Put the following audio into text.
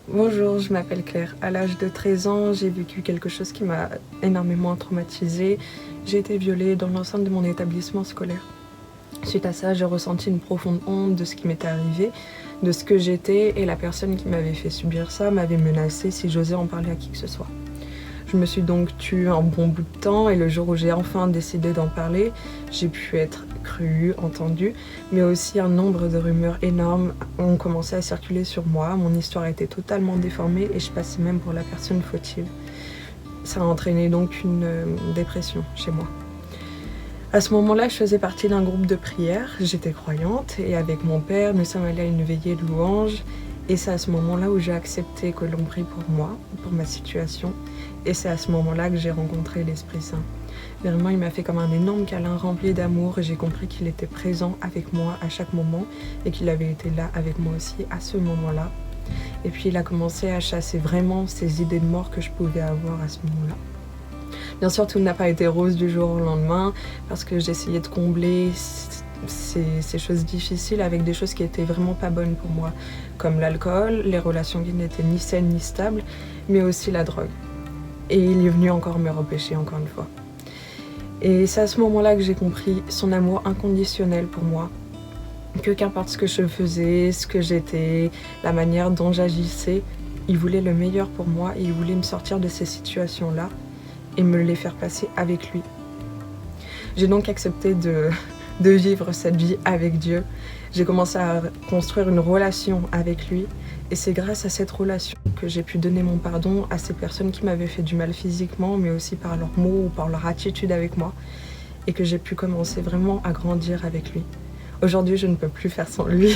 Bonjour, je m'appelle Claire. À l'âge de 13 ans, j'ai vécu quelque chose qui m'a énormément traumatisée. J'ai été violée dans l'enceinte de mon établissement scolaire. Suite à ça, j'ai ressenti une profonde honte de ce qui m'était arrivé, de ce que j'étais, et la personne qui m'avait fait subir ça m'avait menacée si j'osais en parler à qui que ce soit. Je me suis donc tue un bon bout de temps et le jour où j'ai enfin décidé d'en parler, j'ai pu être crue, entendue, mais aussi un nombre de rumeurs énormes ont commencé à circuler sur moi. Mon histoire a été totalement déformée et je passais même pour la personne fautive. Ça a entraîné donc une dépression chez moi. À ce moment-là, je faisais partie d'un groupe de prière, j'étais croyante et avec mon père, nous sommes allés à une veillée de louanges. Et c'est à ce moment-là où j'ai accepté que l'on prie pour moi, pour ma situation. Et c'est à ce moment-là que j'ai rencontré l'Esprit Saint. Vraiment, il m'a fait comme un énorme câlin rempli d'amour et j'ai compris qu'il était présent avec moi à chaque moment et qu'il avait été là avec moi aussi à ce moment-là. Et puis il a commencé à chasser vraiment ces idées de mort que je pouvais avoir à ce moment-là. Bien sûr, tout n'a pas été rose du jour au lendemain parce que j'essayais de combler ces choses difficiles avec des choses qui étaient vraiment pas bonnes pour moi, comme l'alcool, les relations qui n'étaient ni saines ni stables, mais aussi la drogue. Et il est venu encore me repêcher encore une fois. Et c'est à ce moment-là que j'ai compris son amour inconditionnel pour moi, que qu'importe ce que je faisais, ce que j'étais, la manière dont j'agissais, il voulait le meilleur pour moi et il voulait me sortir de ces situations-là et me les faire passer avec lui. J'ai donc accepté de vivre cette vie avec Dieu. J'ai commencé à construire une relation avec lui et c'est grâce à cette relation que j'ai pu donner mon pardon à ces personnes qui m'avaient fait du mal physiquement, mais aussi par leurs mots ou par leur attitude avec moi, et que j'ai pu commencer vraiment à grandir avec lui. Aujourd'hui, je ne peux plus faire sans lui.